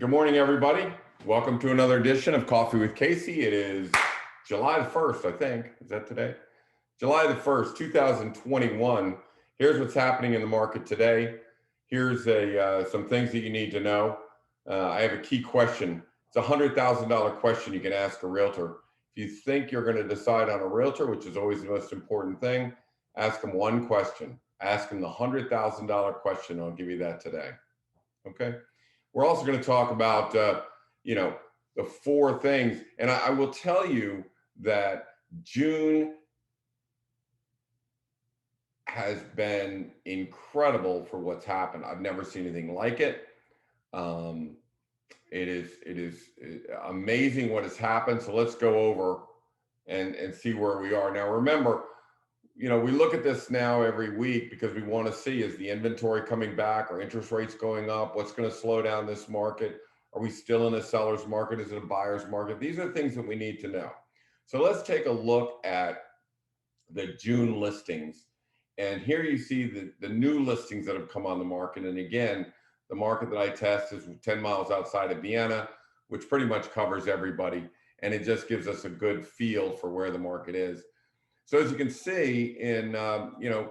Good morning, everybody. Welcome to another edition of Coffee with Casey. It is July the 1st, I think. Is that today? July the 1st, 2021. Here's what's happening in the market today. Here's some things that you need to know. I have a key question. It's a $100,000 question you can ask a realtor. If you think you're going to decide on a realtor, which is always the most important thing, ask them one question. Ask them the $100,000 question. I'll give you that today. Okay. We're also going to talk about, the four things. And I will tell you that June has been incredible for what's happened. I've never seen anything like it. It is amazing what has happened. So let's go over and see where we are. Now, remember, we look at this now every week because we want to see, is the inventory coming back? Are interest rates going up? What's going to slow down this market? Are we still in a seller's market? Is it a buyer's market? These are things that we need to know. So let's take a look at the June listings. And here you see the new listings that have come on the market. And again, the market that I test is 10 miles outside of Vienna, which pretty much covers everybody. And it just gives us a good feel for where the market is. So as you can see,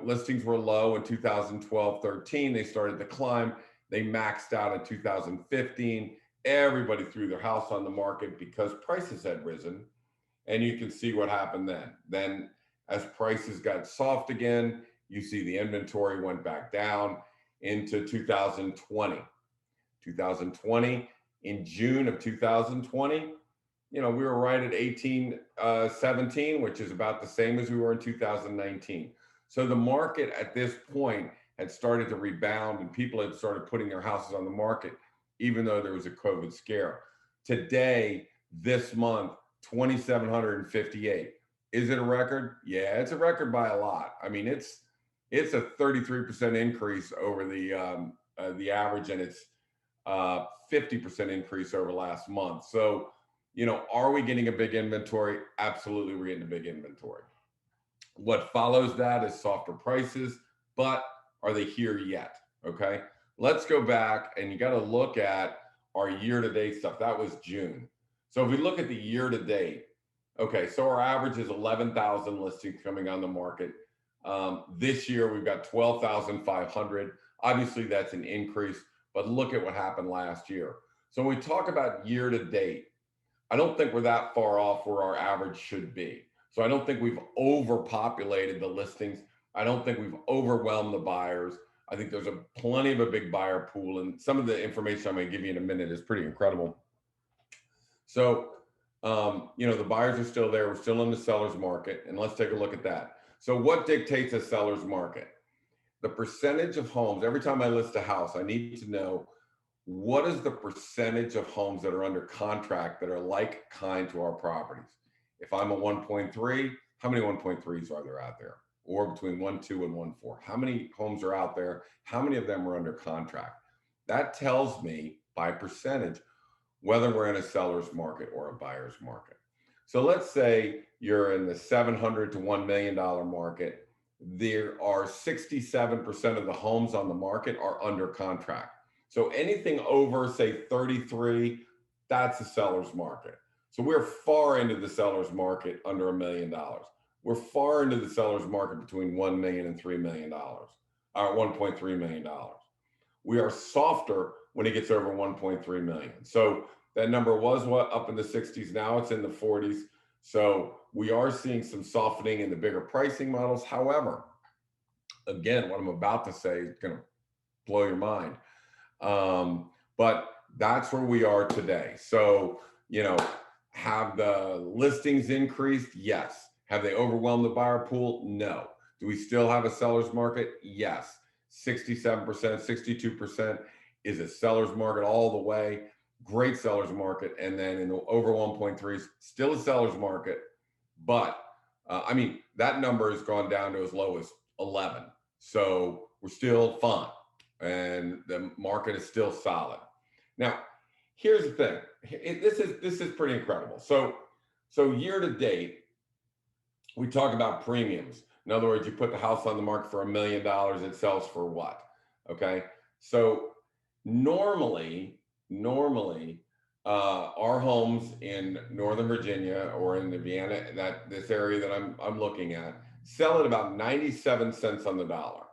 listings were low in 2012, 13. They started to climb. They maxed out in 2015. Everybody threw their house on the market because prices had risen. And you can see what happened then. Then as prices got soft again, you see the inventory went back down into 2020. 2020, in June of 2020, we were right at 1817, which is about the same as we were in 2019. So the market at this point had started to rebound and people had started putting their houses on the market, even though there was a COVID scare. Today, this month, 2,758. Is it a record? Yeah, it's a record by a lot. I mean, it's a 33% increase over the average, and it's 50% increase over last month. So, are we getting a big inventory? Absolutely, we're getting a big inventory. What follows that is softer prices, but are they here yet? Okay, let's go back and you got to look at our year-to-date stuff. That was June. So if we look at the year-to-date, okay, so our average is 11,000 listings coming on the market. This year we've got 12,500. Obviously that's an increase, but look at what happened last year. So when we talk about year-to-date, I don't think we're that far off where our average should be. So I don't think we've overpopulated the listings. I don't think we've overwhelmed the buyers. I think there's plenty of a big buyer pool, and some of the information I'm going to give you in a minute is pretty incredible. So, the buyers are still there. We're still in the seller's market, and let's take a look at that. So what dictates a seller's market? The percentage of homes. Every time I list a house, I need to know, what is the percentage of homes that are under contract that are like kind to our properties? If I'm a 1.3, how many 1.3s are there out there? Or between 1.2 and 1.4, how many homes are out there? How many of them are under contract? That tells me by percentage whether we're in a seller's market or a buyer's market. So let's say you're in the $700 to $1 million market. There are 67% of the homes on the market are under contract. So anything over, say, 33, that's a seller's market. So we're far into the seller's market under $1 million. We're far into the seller's market between $1 million and $3 million, or $1.3 million. We are softer when it gets over 1.3 million. So that number was up in the 60s. Now it's in the 40s. So we are seeing some softening in the bigger pricing models. However, again, what I'm about to say is going to blow your mind. But that's where we are today. So, have the listings increased? Yes. Have they overwhelmed the buyer pool? No. Do we still have a seller's market? Yes. 67%, 62% is a seller's market all the way. Great seller's market. And then in the over 1.3s, still a seller's market. But that number has gone down to as low as 11. So we're still fine. And the market is still solid. Now, here's the thing. This is pretty incredible. So year to date, we talk about premiums. In other words, you put the house on the market for $1 million, it sells for what? Okay. So normally normally our homes in Northern Virginia or in the Vienna, this area that I'm looking at, sell at about 97 cents on the dollar.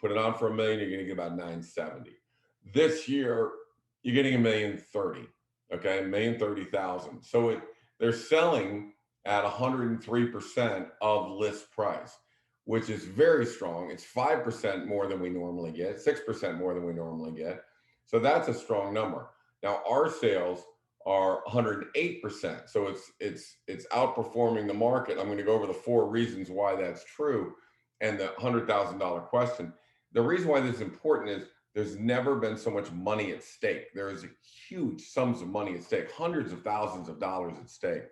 Put it on for $1 million, you're going to get about 970. This year, you're getting $1,030,000. Okay, 1,030,000. So they're selling at 103% of list price, which is very strong. It's 5% more than we normally get, 6% more than we normally get. So that's a strong number. Now our sales are 108%. So it's outperforming the market. I'm going to go over the 4 reasons why that's true and the $100,000 question. The reason why this is important is there's never been so much money at stake. There is huge sums of money at stake, hundreds of thousands of dollars at stake.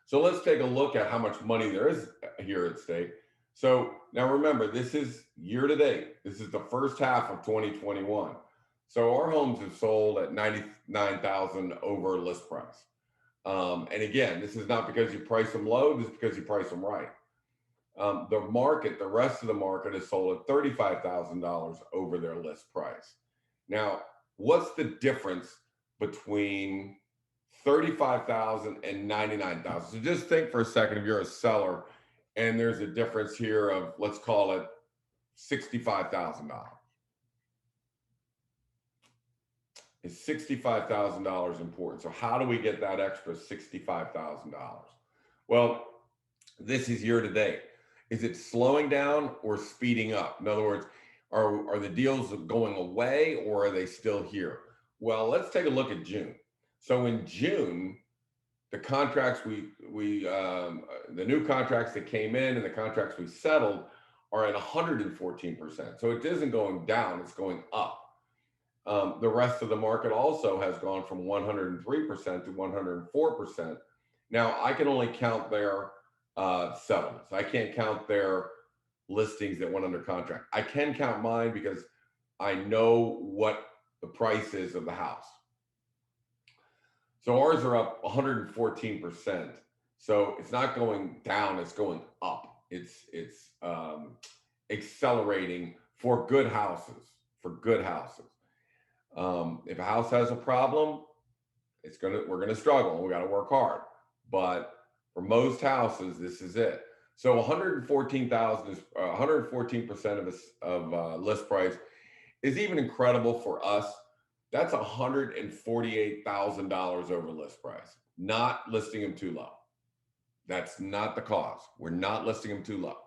So let's take a look at how much money there is here at stake. So now remember, this is year to date. This is the first half of 2021. So our homes have sold at 99,000 over list price. And again, this is not because you price them low, this is because you price them right. The rest of the market is sold at $35,000 over their list price. Now, what's the difference between 35,000 and 99,000? So just think for a second, if you're a seller and there's a difference here of, let's call it $65,000. Is $65,000 important? So how do we get that extra $65,000? Well, this is year to date. Is it slowing down or speeding up? In other words, are the deals going away or are they still here? Well, let's take a look at June. So in June, the contracts the new contracts that came in and the contracts we settled are at 114%. So it isn't going down, it's going up. The rest of the market also has gone from 103% to 104%. Now, I can only count their settlements. I can't count their listings that went under contract. I can count mine because I know what the price is of the house. So ours are up 114%. So it's not going down, it's going up. It's accelerating for good houses, if a house has a problem, we're gonna struggle. We got to work hard. But for most houses, this is it. So 114,000 is 114% of list price is even incredible for us. That's $148,000 over list price. Not listing them too low. That's not the cause. We're not listing them too low.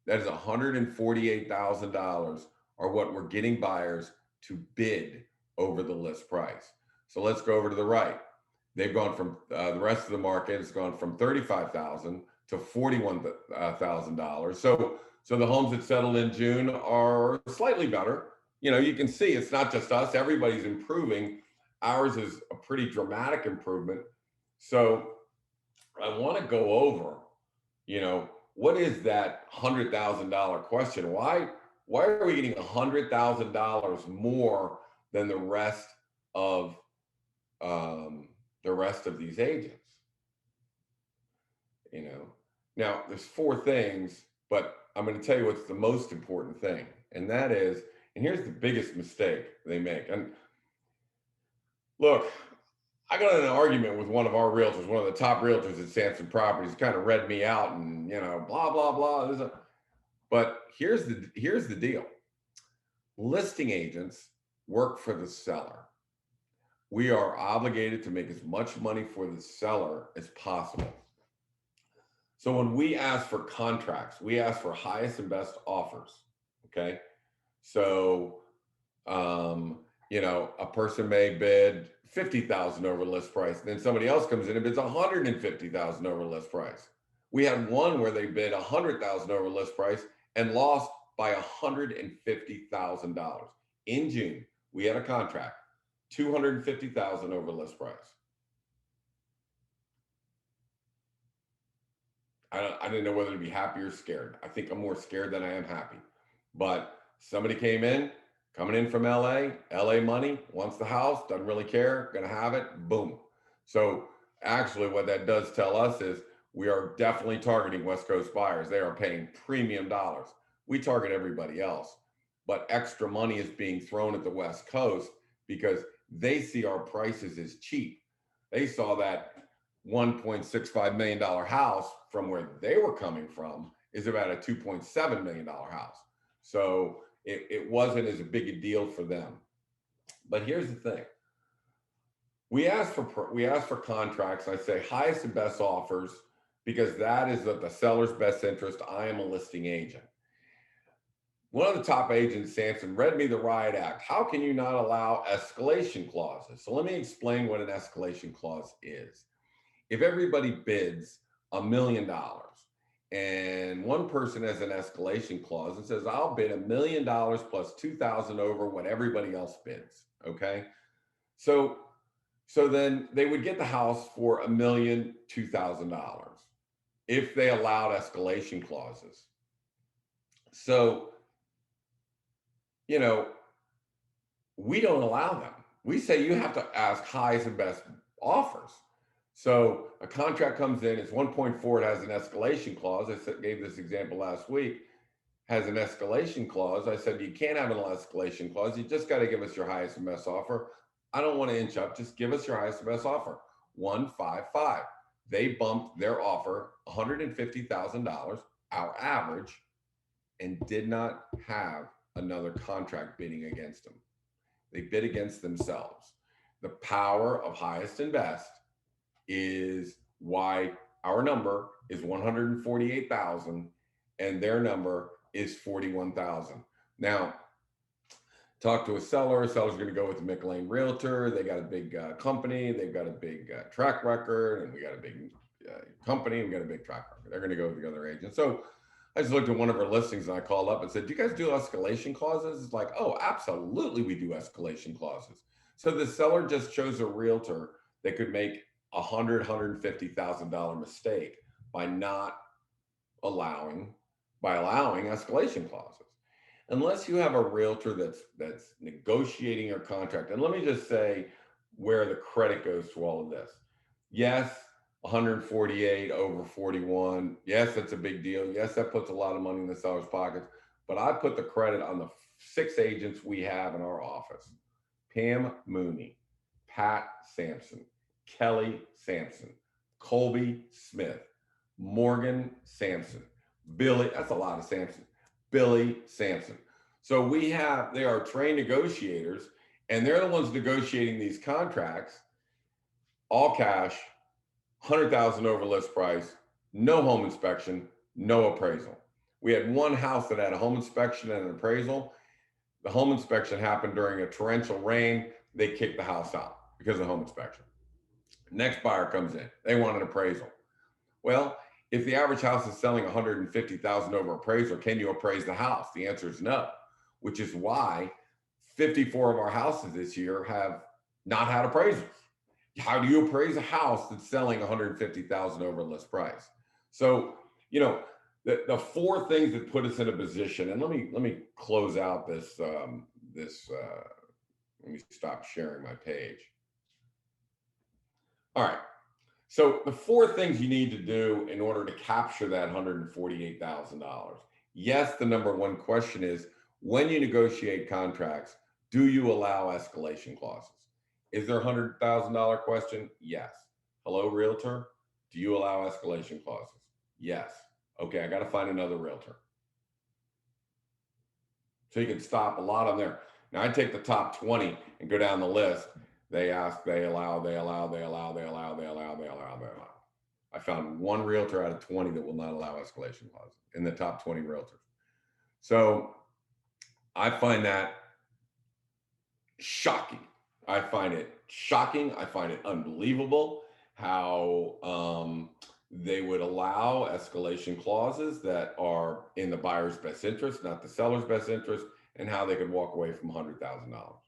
That is $148,000 are what we're getting buyers to bid over the list price. So let's go over to the right. They've gone from the rest of the market has gone from $35,000 to $41,000. So the homes that settled in June are slightly better. You know, you can see it's not just us. Everybody's improving. Ours is a pretty dramatic improvement. So I want to go over, you know, what is that $100,000 question? Why are we getting $100,000 more than the rest of these agents? You know, now there's 4 things, but I'm going to tell you what's the most important thing, and that is, and here's the biggest mistake they make. And look, I got in an argument with one of our realtors, one of the top realtors at Samson Properties, kind of read me out and, you know, blah, blah, blah. But here's the deal. Listing agents work for the seller. We are obligated to make as much money for the seller as possible. So when we ask for contracts, we ask for highest and best offers, okay? So, you know, a person may bid $50,000 over list price, and then somebody else comes in and bids $150,000 over list price. We had one where they bid $100,000 over list price and lost by $150,000. In June, we had a contract, $250,000 over list price. I didn't know whether to be happy or scared. I think I'm more scared than I am happy. But somebody coming in from LA money, wants the house, doesn't really care, gonna have it, boom. So actually what that does tell us is we are definitely targeting West Coast buyers. They are paying premium dollars. We target everybody else, but extra money is being thrown at the West Coast because they see our prices as cheap. They saw that $1.65 million house from where they were coming from is about a $2.7 million house. So it wasn't as big a deal for them. But here's the thing. We ask for contracts. I say highest and best offers because that is of the seller's best interest. I am a listing agent. One of the top agents, Samson, read me the riot act. How can you not allow escalation clauses? So let me explain what an escalation clause is. If everybody bids $1 million and one person has an escalation clause and says, I'll bid $1 million plus 2,000 over what everybody else bids. Okay. So then they would get the house for $1,002,000 if they allowed escalation clauses. So, we don't allow them. We say you have to ask highest and best offers. So a contract comes in, it's 1.4, it has an escalation clause. I gave this example last week, has an escalation clause. I said, you can't have an escalation clause. You just got to give us your highest and best offer. I don't want to inch up. Just give us your highest and best offer. 155. They bumped their offer $150,000, our average, and did not have another contract bidding against them. They bid against themselves. The power of highest and best is why our number is 148,000 and their number is 41,000. Now, talk to a seller. A seller's going to go with the McLean Realtor. They got a big company. They've got a big track record, and we got a big company. We got a big track record. They're going to go with the other agent. So I just looked at one of our listings and I called up and said, do you guys do escalation clauses? It's like, oh, absolutely, we do escalation clauses. So the seller just chose a realtor that could make $150,000 mistake by allowing escalation clauses. Unless you have a realtor that's negotiating your contract. And let me just say where the credit goes to all of this. Yes, 148 over 41. Yes, that's a big deal. Yes, that puts a lot of money in the seller's pockets. But I put the credit on the 6 agents we have in our office. Pam Mooney, Pat Sampson, Kelly Sampson, Colby Smith, Morgan Sampson, Billy, that's a lot of Sampson, Billy Sampson. So they are trained negotiators, and they're the ones negotiating these contracts, all cash, 100,000 over list price, no home inspection, no appraisal. We had one house that had a home inspection and an appraisal. The home inspection happened during a torrential rain. They kicked the house out because of home inspection. Next buyer comes in. They want an appraisal. Well, if the average house is selling 150,000 over appraisal, can you appraise the house? The answer is no, which is why 54 of our houses this year have not had appraisals. How do you appraise a house that's selling 150,000 over list price? So, the 4 things that put us in a position, and let me close out this. Let me stop sharing my page. All right. So the 4 things you need to do in order to capture that $148,000. Yes, the number one question is, when you negotiate contracts, do you allow escalation clauses? Is there a $100,000 question? Yes. Hello, realtor. Do you allow escalation clauses? Yes. Okay, I got to find another realtor. So you can stop a lot on there. Now I take the top 20 and go down the list. They ask, they allow. I found one realtor out of 20 that will not allow escalation clauses in the top 20 realtors. So I find that shocking. I find it unbelievable how they would allow escalation clauses that are in the buyer's best interest, not the seller's best interest, and how they could walk away from $100,000.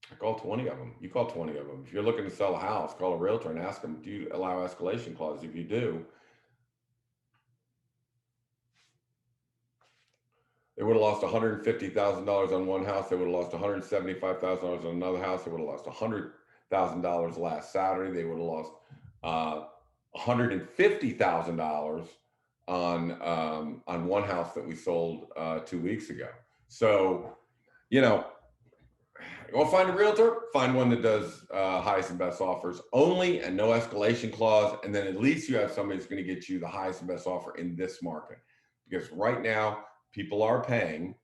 I call 20 of them. You call 20 of them. If you're looking to sell a house, call a realtor and ask them, do you allow escalation clauses? If you do, they would have lost $150,000 on one house. They would have lost $175,000 on another house. They would have lost $100,000 last Saturday. They would have lost $150,000 on one house that we sold 2 weeks ago. So you know, you want to find a realtor? Find one that does highest and best offers only and no escalation clause. And then at least you have somebody that's going to get you the highest and best offer in this market. Because right now, people are paying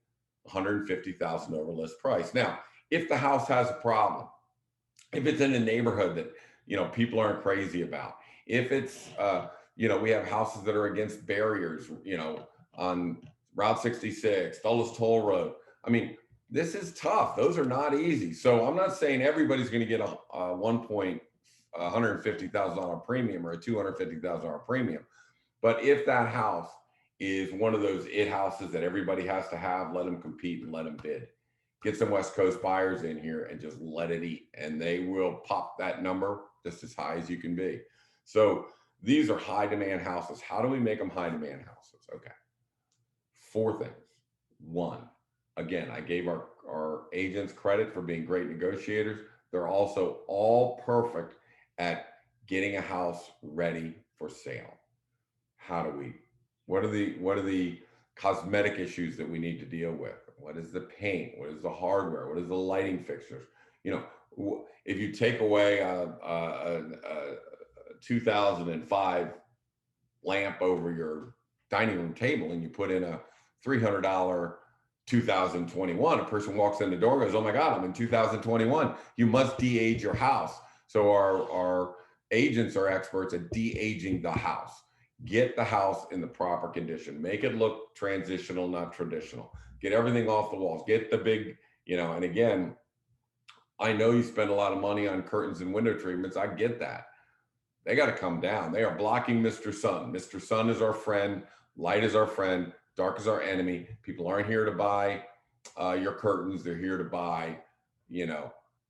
$150,000 over list price. Now, if the house has a problem, if it's in a neighborhood that, people aren't crazy about, if it's, we have houses that are against barriers, on Route 66, Dulles Toll Road. I mean, this is tough. Those are not easy. So I'm not saying everybody's going to get a $150,000 premium or a $250,000 premium. But if that house is one of those houses that everybody has to have, let them compete and let them bid. Get some West Coast buyers in here and just let it eat. And they will pop that number just as high as you can be. So these are high demand houses. How do we make them high demand houses? Okay. 4 things. 1, again, I gave our agents credit for being great negotiators. They're also all perfect at getting a house ready for sale. What are the cosmetic issues that we need to deal with? What is the paint? What is the hardware? What is the lighting fixtures? If you take away a 2005 lamp over your dining room table and you put in a $300 2021, a person walks in the door and goes, oh my God, I'm in 2021. You must de-age your house. So our agents are experts at de-aging the house. Get the house in the proper condition. Make it look transitional, not traditional. Get everything off the walls. Get the big, and again, I know you spend a lot of money on curtains and window treatments. I get that. They got to come down. They are blocking Mr. Sun. Mr. Sun is our friend. Light is our friend. Dark is our enemy. People aren't here to buy your curtains. They're here to buy,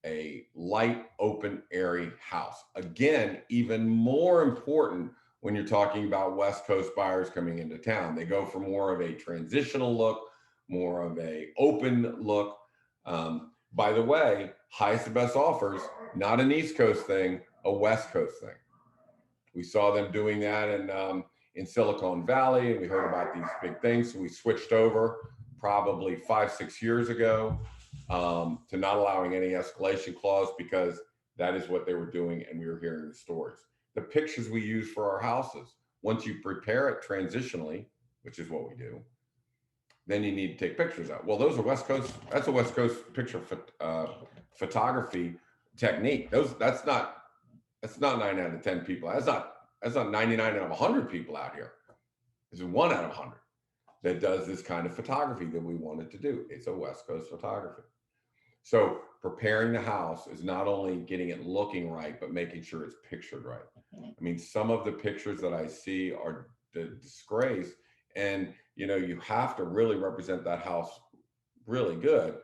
a light, open, airy house. Again, even more important when you're talking about West Coast buyers coming into town. They go for more of a transitional look, more of a open look. By the way, highest and best offers, not an East Coast thing, a West Coast thing. We saw them doing that in Silicon Valley, and we heard about these big things. So we switched over probably 5-6 years ago to not allowing any escalation clause, because that is what they were doing, and we were hearing the stories. The pictures we use for our houses, once you prepare it transitionally, which is what we do, then you need to take pictures out. Well, those are West Coast. That's a West Coast picture photography technique. That's not 9 out of 10 people. That's not 99 out of 100 people out here. This is 1 out of 100 that does this kind of photography that we wanted to do. It's a West Coast photography. So preparing the house is not only getting it looking right, but making sure it's pictured right. I mean, some of the pictures that I see are the disgrace, and you have to really represent that house really good,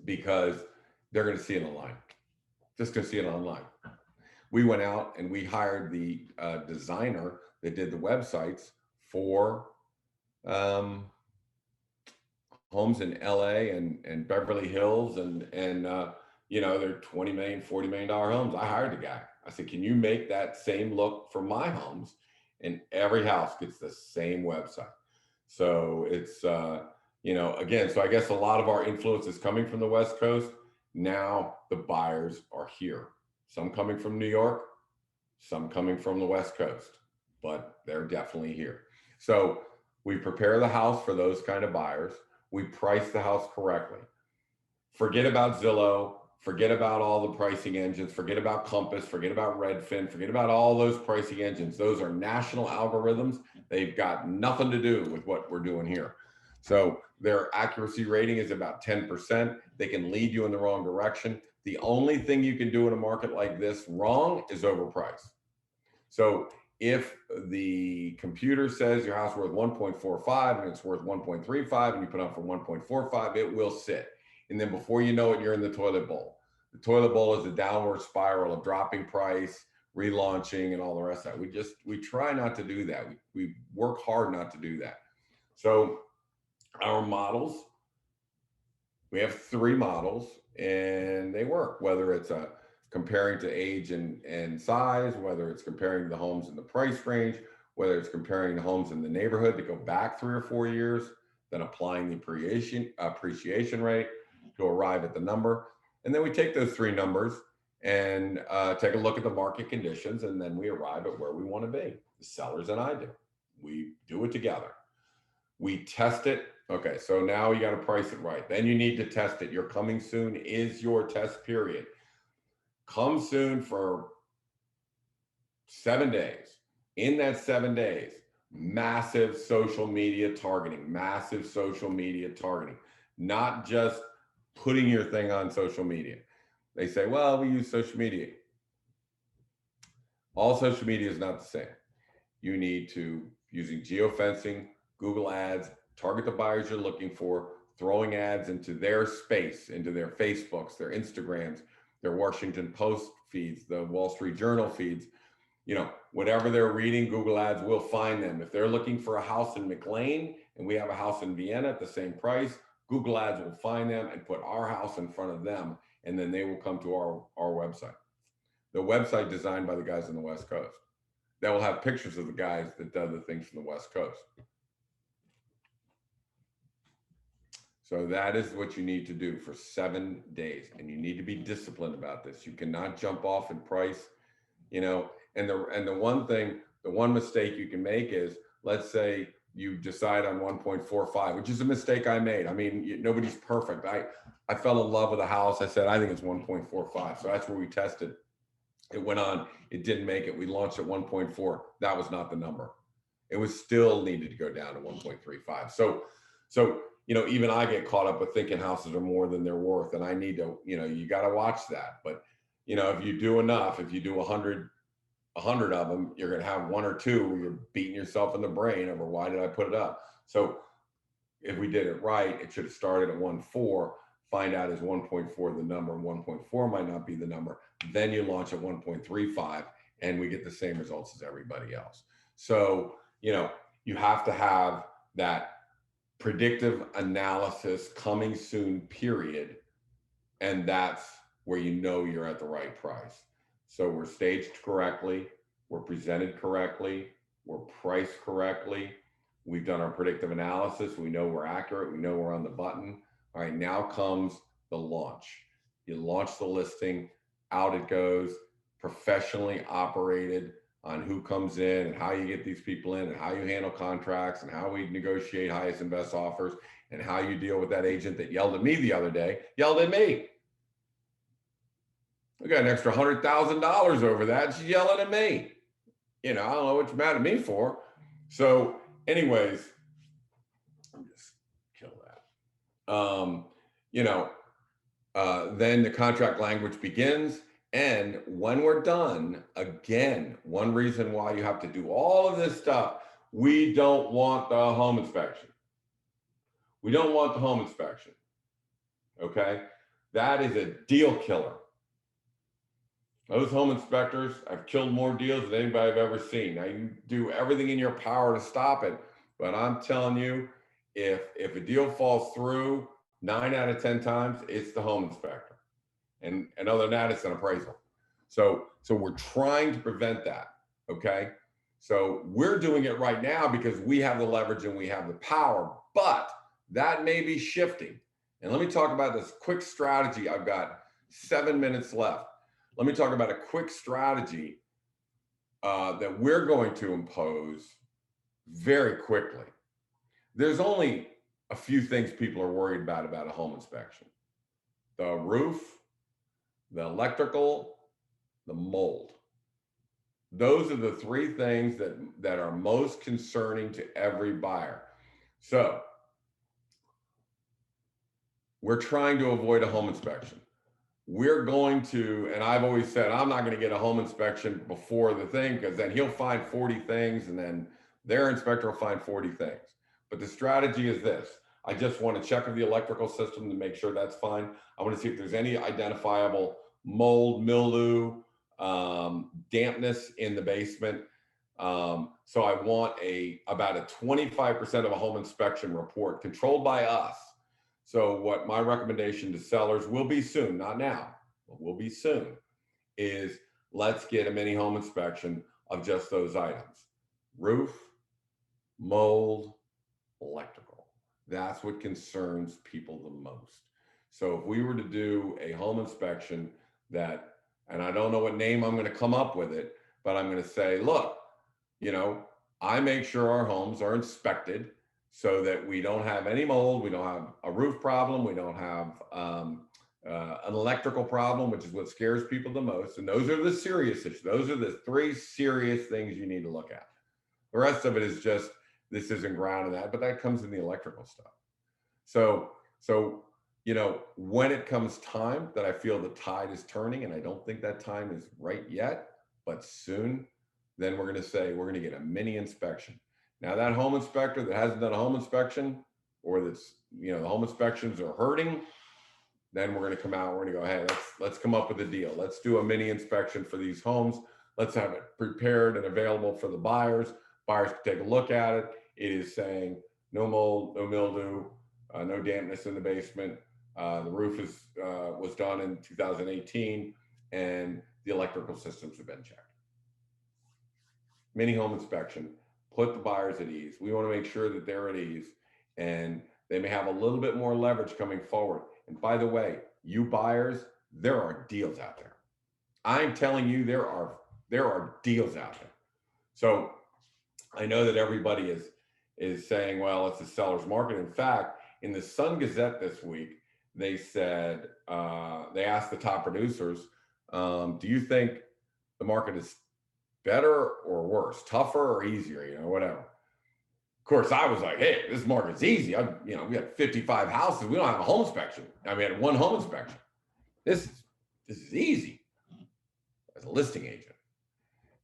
because they're going to see it online. Just going to see it online. We went out and we hired the designer that did the websites for homes in LA and Beverly Hills, and they're $20 million, $40 million homes. I hired the guy. I said, can you make that same look for my homes? And every house gets the same website. So it's, again, so I guess a lot of our influence is coming from the West Coast. Now the buyers are here. Some coming from New York, some coming from the West Coast, but they're definitely here. So we prepare the house for those kind of buyers. We price the house correctly. Forget about Zillow, forget about all the pricing engines, forget about Compass, forget about Redfin, forget about all those pricing engines. Those are national algorithms. They've got nothing to do with what we're doing here. So their accuracy rating is about 10%. They can lead you in the wrong direction. The only thing you can do in a market like this wrong is overprice. So if the computer says your house is worth 1.45 and it's worth 1.35 and you put on for 1.45, it will sit. And then before you know it, you're in the toilet bowl. The toilet bowl is a downward spiral of dropping price, relaunching, and all the rest of that. We try not to do that. We work hard not to do that. So our models, we have 3 models and they work, whether it's comparing to age and size, whether it's comparing the homes in the price range, whether it's comparing the homes in the neighborhood to go back 3 or 4 years. then applying the appreciation rate to arrive at the number. And then we take those three numbers and take a look at the market conditions, and then we arrive at where we want to be. The sellers and I do. We do it together. We test it. Okay, so now you got to price it right. Then you need to test it. Your coming soon is your test period. Come soon for 7 days. In that 7 days, massive social media targeting, not just putting your thing on social media. They say, well, we use social media. All social media is not the same. You need to, using geofencing, Google ads, target the buyers you're looking for, throwing ads into their space, into their Facebooks, their Instagrams, their Washington Post feeds, the Wall Street Journal feeds. You know, whatever they're reading, Google ads will find them. If they're looking for a house in McLean and we have a house in Vienna at the same price, Google ads will find them and put our house in front of them, and then they will come to our website. The website designed by the guys on the West Coast. That will have pictures of the guys that do the things from the West Coast. So that is what you need to do for 7 days, and you need to be disciplined about this. You cannot jump off in price, you know. And the one mistake you can make is, let's say you decide on 1.45, which is a mistake I made. I mean, nobody's perfect. I fell in love with a house. I said, I think it's 1.45. So that's where we tested. It went on. It didn't make it. We launched at 1.4. That was not the number. It was still needed to go down to 1.35. So, you know, even I get caught up with thinking houses are more than they're worth. And I need to, you know, you got to watch that. But, you know, if you do enough, if you do 100 of them, you're going to have one or two where you're beating yourself in the brain over why did I put it up. So if we did it right, it should have started at 1.4. Find out is 1.4 the number, and 1.4 might not be the number. Then you launch at 1.35 and we get the same results as everybody else. So, you know, you have to have that predictive analysis coming soon period. And that's where you know you're at the right price. So we're staged correctly, we're presented correctly, we're priced correctly. We've done our predictive analysis. We know we're accurate. We know we're on the button. All right, now comes the launch. You launch the listing, out it goes, professionally operated on who comes in and how you get these people in and how you handle contracts and how we negotiate highest and best offers and how you deal with that agent that yelled at me the other day, yelled at me. I got an extra $100,000 over that. She's yelling at me. You know, I don't know what you're mad at me for. So anyways, I'm just kill that. You know, then the contract language begins. And when we're done, again, one reason why you have to do all of this stuff, we don't want the home inspection. We don't want the home inspection. Okay? That is a deal killer. Those home inspectors have killed more deals than anybody I've ever seen. Now, you do everything in your power to stop it, but I'm telling you, if a deal falls through 9 out of 10 times, it's the home inspector. And other than that, it's an appraisal. So we're trying to prevent that, okay? So we're doing it right now because we have the leverage and we have the power, but that may be shifting. And let me talk about this quick strategy. I've got 7 minutes left. Let me talk about a quick strategy that we're going to impose very quickly. There's only a few things people are worried about a home inspection. The roof, the electrical, the mold. Those are the three things that are most concerning to every buyer. So we're trying to avoid a home inspection. We're going to, and I've always said, I'm not going to get a home inspection before the thing, because then he'll find 40 things and then their inspector will find 40 things. But the strategy is this. I just want to check the electrical system to make sure that's fine. I want to see if there's any identifiable mold, mildew, dampness in the basement. So I want about a 25% of a home inspection report controlled by us. So what my recommendation to sellers will be soon, not now, but will be soon, is let's get a mini home inspection of just those items: roof, mold, electrical. That's what concerns people the most. So if we were to do a home inspection that, and I don't know what name I'm going to come up with it, but I'm going to say, look, you know, I make sure our homes are inspected so that we don't have any mold, we don't have a roof problem, we don't have an electrical problem, which is what scares people the most. And those are the serious issues. Those are the three serious things you need to look at. The rest of it is just, this isn't ground in that, but that comes in the electrical stuff. So, you know, when it comes time that I feel the tide is turning, and I don't think that time is right yet, but soon, then we're going to say, we're going to get a mini inspection. Now that home inspector that hasn't done a home inspection, or that's, you know, the home inspections are hurting, then we're going to come out, we're going to go, hey, let's come up with a deal. Let's do a mini inspection for these homes. Let's have it prepared and available for the buyers. Buyers can take a look at it. It is saying no mold, no mildew, no dampness in the basement. The roof was done in 2018, and the electrical systems have been checked. Mini home inspection, put the buyers at ease. We want to make sure that they're at ease, and they may have a little bit more leverage coming forward. And by the way, you buyers, there are deals out there. I'm telling you, there are deals out there. So I know that everybody is saying, well, it's a seller's market. In fact, in the Sun Gazette this week, they said, they asked the top producers, do you think the market is better or worse, tougher or easier, you know, whatever. Of course, I was like, hey, this market's easy. You know, we had 55 houses. We don't have a home inspection. I mean, we had one home inspection. This is easy as a listing agent.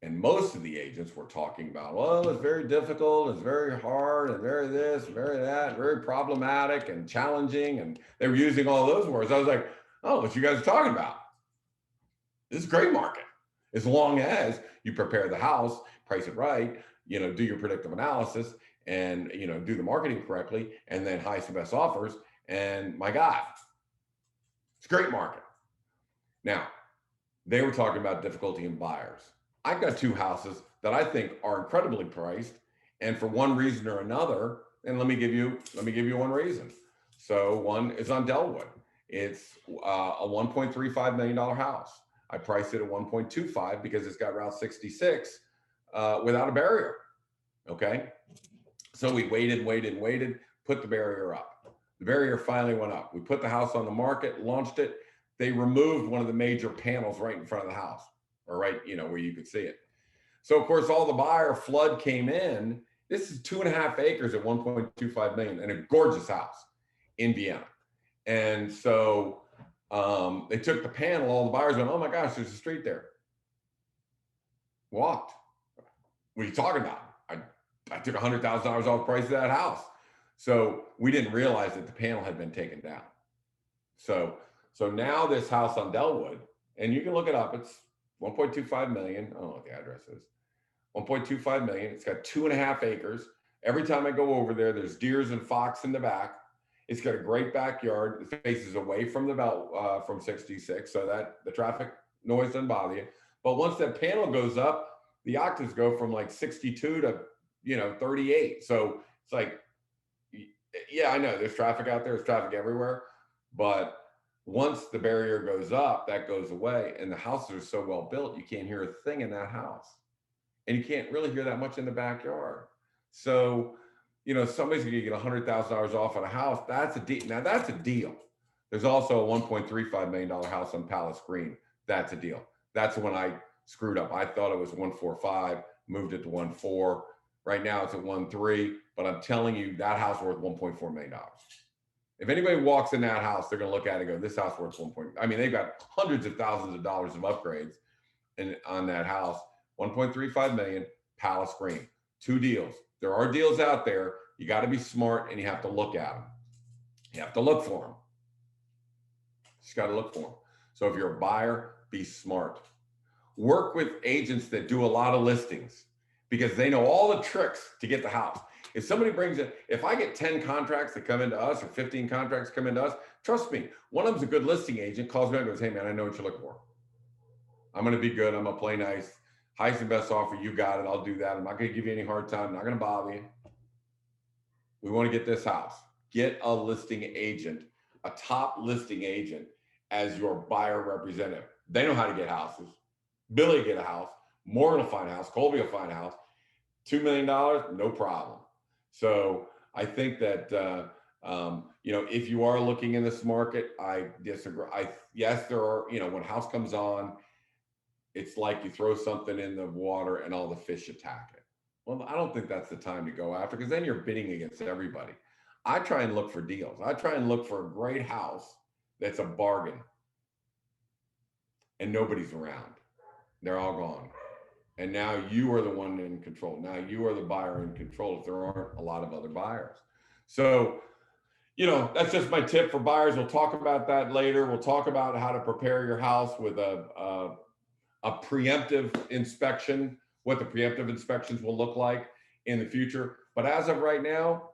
And most of the agents were talking about, well, it's very difficult, it's very hard, and very this, and very that, very problematic and challenging. And they were using all those words. I was like, oh, what you guys are talking about? This is a great market. As long as you prepare the house, price it right, you know, do your predictive analysis, and, you know, do the marketing correctly, and then highest and best offers. And my God, it's a great market. Now, they were talking about difficulty in buyers. I've got two houses that I think are incredibly priced, and for one reason or another, and let me give you one reason. So one is on Delwood. It's a $1.35 million house. I priced it at 1.25 because it's got Route 66 without a barrier. Okay, so we waited, put the barrier up. The barrier finally went up. We put the house on the market, launched it. They removed one of the major panels right in front of the house, or right, you know, where you could see it. So of course, all the buyer flood came in. This is 2.5 acres at 1.25 million, and a gorgeous house in Vienna. And so they took the panel. All the buyers went, "Oh my gosh, there's a street there." Walked. What are you talking about? I took $100,000 off the price of that house. So we didn't realize that the panel had been taken down. So now this house on Delwood, and you can look it up. It's 1.25 million. I don't know what the address is. 1.25 million. It's got 2.5 acres. Every time I go over there, there's deers and fox in the back. It's got a great backyard. It faces away from the belt from 66, so that the traffic noise doesn't bother you. But once that panel goes up, the octaves go from like 62 to 38. So it's like, yeah, I know there's traffic out there. There's traffic everywhere, but once the barrier goes up, that goes away, and the houses are so well built, you can't hear a thing in that house, and you can't really hear that much in the backyard. So, somebody's gonna get $100,000 off on a house. That's a deal. Now that's a deal. There's also a $1.35 million house on Palace Green. That's a deal. That's the one I screwed up. I thought it was 145, moved it to 1.4. Right now it's at 1.3, but I'm telling you that house worth $1.4 million. If anybody walks in that house, they're going to look at it and go, this house worth 1. I mean, they've got hundreds of thousands of dollars of upgrades on that house. 1.35 million, Palace Green. 2 deals. There are deals out there. You got to be smart, and you have to look at them. You have to look for them. Just got to look for them. So if you're a buyer, be smart. Work with agents that do a lot of listings, because they know all the tricks to get the house. If somebody brings it, if I get 10 contracts that come into us, or 15 contracts come into us, trust me, one of them's a good listing agent, calls me and goes, hey man, I know what you're looking for. I'm going to be good. I'm going to play nice. Highest and best offer. You got it. I'll do that. I'm not going to give you any hard time. I'm not going to bother you. We want to get this house. get a listing agent, a top listing agent as your buyer representative. They know how to get houses. Billy will get a house. Morgan will find a house. Colby will find a house. $2 million, no problem. So I think that, if you are looking in this market, I disagree. Yes, there are, when a house comes on, it's like you throw something in the water and all the fish attack it. Well, I don't think that's the time to go after, because then you're bidding against everybody. I try and look for deals. I try and look for a great house that's a bargain and nobody's around. They're all gone. And now you are the one in control. Now you are the buyer in control if there aren't a lot of other buyers. So, that's just my tip for buyers. We'll talk about that later. We'll talk about how to prepare your house with a preemptive inspection, what the preemptive inspections will look like in the future. But as of right now,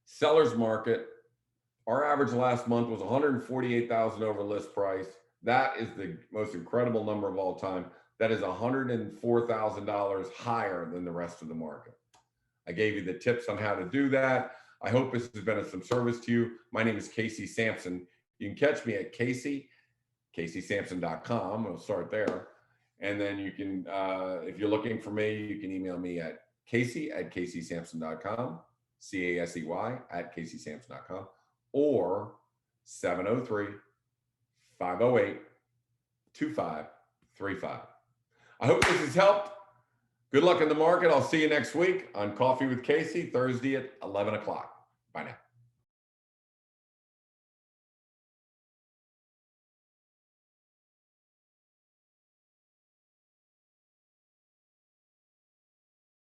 seller's market, our average last month was 148,000 over list price. That is the most incredible number of all time. That is $104,000 higher than the rest of the market. I gave you the tips on how to do that. I hope this has been of some service to you. My name is Casey Samson. You can catch me at CaseySamson.com. We'll start there. And then you can, if you're looking for me, you can email me at Casey@CaseySamson.com, CASEY@CaseySamson.com, or 703-508-2535. I hope this has helped. Good luck in the market. I'll see you next week on Coffee with Casey, Thursday at 11 o'clock. Bye now.